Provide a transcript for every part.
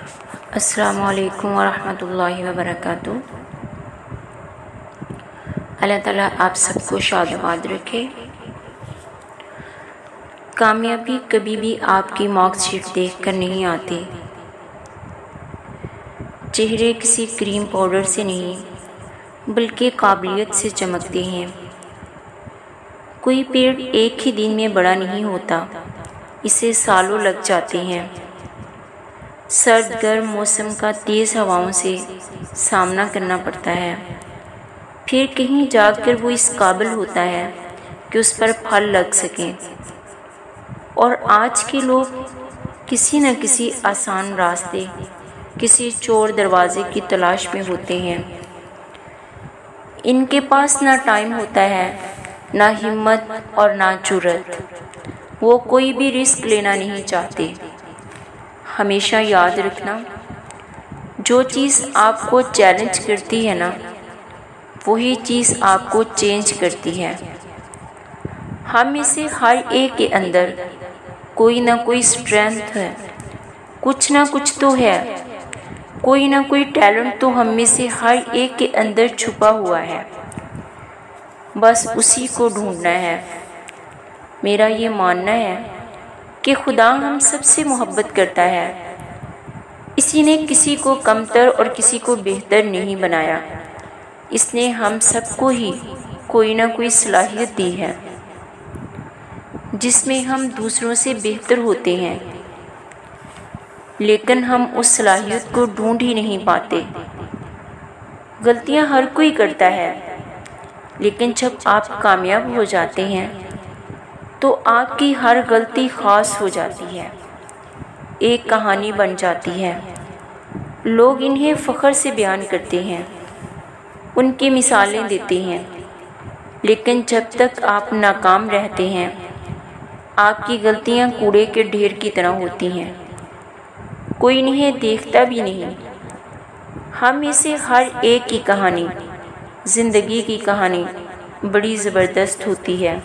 अस्सलामु अलैकुम वरहमतुल्लाहि वबरकातुहू। अल्लाह ताला आप सबको शाद रखे। कामयाबी कभी भी आपकी मार्कशीट देखकर नहीं आती। चेहरे किसी क्रीम पाउडर से नहीं बल्कि काबिलियत से चमकते हैं। कोई पेड़ एक ही दिन में बड़ा नहीं होता, इसे सालों लग जाते हैं। सर्द गर्म मौसम का तेज़ हवाओं से सामना करना पड़ता है, फिर कहीं जाकर वो इस काबिल होता है कि उस पर फल लग सकें। और आज के लोग किसी न किसी आसान रास्ते, किसी चोर दरवाजे की तलाश में होते हैं। इनके पास ना टाइम होता है, ना हिम्मत और ना जुर्रत। वो कोई भी रिस्क लेना नहीं चाहते। हमेशा याद रखना, जो चीज़ आपको चैलेंज करती है ना, वही चीज़ आपको चेंज करती है। हम में से हर एक के अंदर कोई ना कोई स्ट्रेंथ है, कुछ ना कुछ तो है, कोई ना कोई टैलेंट तो हम में से हर एक के अंदर छुपा हुआ है। बस उसी को ढूंढना है। मेरा ये मानना है कि खुदा हम सबसे मोहब्बत करता है। इसी ने किसी को कमतर और किसी को बेहतर नहीं बनाया। इसने हम सबको ही कोई ना कोई सलाहियत दी है जिसमें हम दूसरों से बेहतर होते हैं, लेकिन हम उस सलाहियत को ढूंढ ही नहीं पाते। गलतियां हर कोई करता है, लेकिन जब आप कामयाब हो जाते हैं तो आपकी हर गलती ख़ास हो जाती है, एक कहानी बन जाती है। लोग इन्हें फ़ख्र से बयान करते हैं, उनकी मिसालें देते हैं, लेकिन जब तक आप नाकाम रहते हैं, आपकी गलतियां कूड़े के ढेर की तरह होती हैं। कोई इन्हें देखता भी नहीं। हम में से हर एक की कहानी, ज़िंदगी की कहानी बड़ी ज़बरदस्त होती है।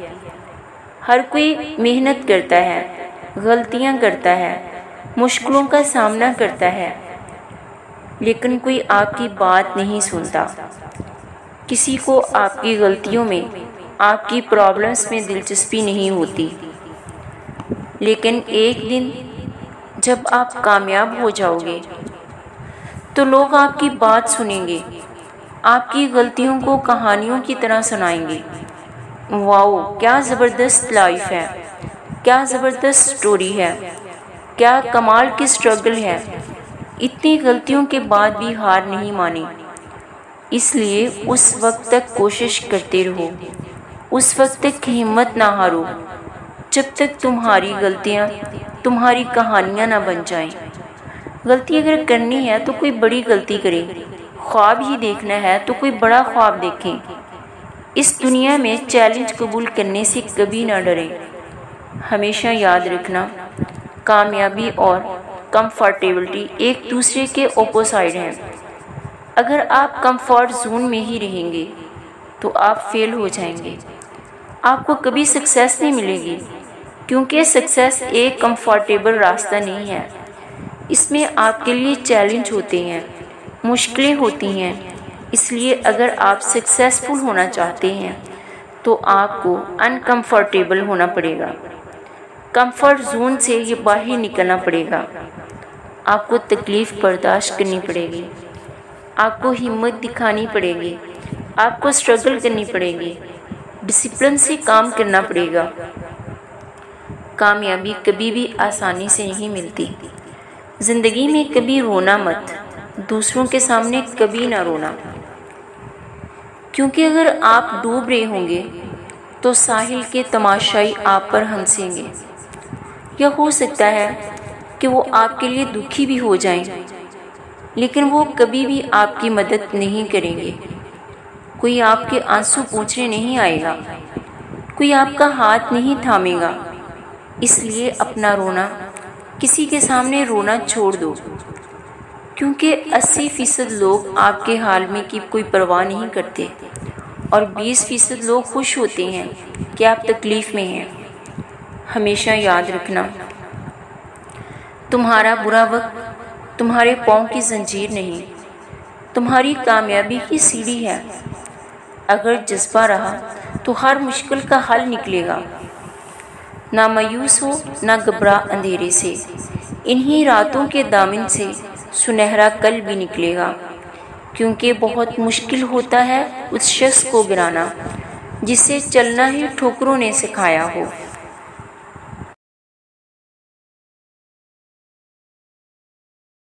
हर कोई मेहनत करता है, गलतियां करता है, मुश्किलों का सामना करता है, लेकिन कोई आपकी बात नहीं सुनता। किसी को आपकी गलतियों में, आपकी प्रॉब्लम्स में दिलचस्पी नहीं होती। लेकिन एक दिन जब आप कामयाब हो जाओगे तो लोग आपकी बात सुनेंगे, आपकी गलतियों को कहानियों की तरह सुनाएंगे। वाओ, क्या ज़बरदस्त लाइफ है, क्या ज़बरदस्त स्टोरी है, क्या कमाल की स्ट्रगल है। इतनी गलतियों के बाद भी हार नहीं मानी। इसलिए उस वक्त तक कोशिश करते रहो, उस वक्त तक हिम्मत ना हारो, जब तक तुम्हारी गलतियाँ तुम्हारी कहानियाँ ना बन जाएं। गलती अगर करनी है तो कोई बड़ी गलती करें, ख्वाब ही देखना है तो कोई बड़ा ख्वाब देखें। इस दुनिया में चैलेंज कबूल करने से कभी ना डरें। हमेशा याद रखना, कामयाबी और कंफर्टेबिलिटी एक दूसरे के ओपोसाइड हैं। अगर आप कंफर्ट जोन में ही रहेंगे तो आप फेल हो जाएंगे। आपको कभी सक्सेस नहीं मिलेगी, क्योंकि सक्सेस एक कंफर्टेबल रास्ता नहीं है। इसमें आपके लिए चैलेंज होते हैं, मुश्किलें होती हैं। इसलिए अगर आप सक्सेसफुल होना चाहते हैं तो आपको अनकंफर्टेबल होना पड़ेगा, कंफर्ट जोन से ये बाहर निकलना पड़ेगा। आपको तकलीफ़ बर्दाश्त करनी पड़ेगी, आपको हिम्मत दिखानी पड़ेगी, आपको स्ट्रगल करनी पड़ेगी, डिसिप्लिन से काम करना पड़ेगा। कामयाबी कभी भी आसानी से नहीं मिलती। ज़िंदगी में कभी रोना मत, दूसरों के सामने कभी ना रोना, क्योंकि अगर आप डूब रहे होंगे तो साहिल के तमाशाई आप पर हंसेंगे, या हो सकता है कि वो आपके लिए दुखी भी हो जाएं, लेकिन वो कभी भी आपकी मदद नहीं करेंगे। कोई आपके आंसू पोंछने नहीं आएगा, कोई आपका हाथ नहीं थामेगा। इसलिए अपना रोना, किसी के सामने रोना छोड़ दो, क्योंकि 80% लोग आपके हाल में की कोई परवाह नहीं करते और 20% लोग खुश होते हैं कि आप तकलीफ़ में हैं। हमेशा याद रखना, तुम्हारा बुरा वक्त तुम्हारे पाँव की जंजीर नहीं, तुम्हारी कामयाबी की सीढ़ी है। अगर जज्बा रहा तो हर मुश्किल का हल निकलेगा। ना मायूस हो, ना घबरा अंधेरे से, इन्हीं रातों के दामन से सुनहरा कल भी निकलेगा। क्योंकि बहुत मुश्किल होता है उस शख्स को गिराना जिसे चलना ही ठोकरों ने सिखाया हो।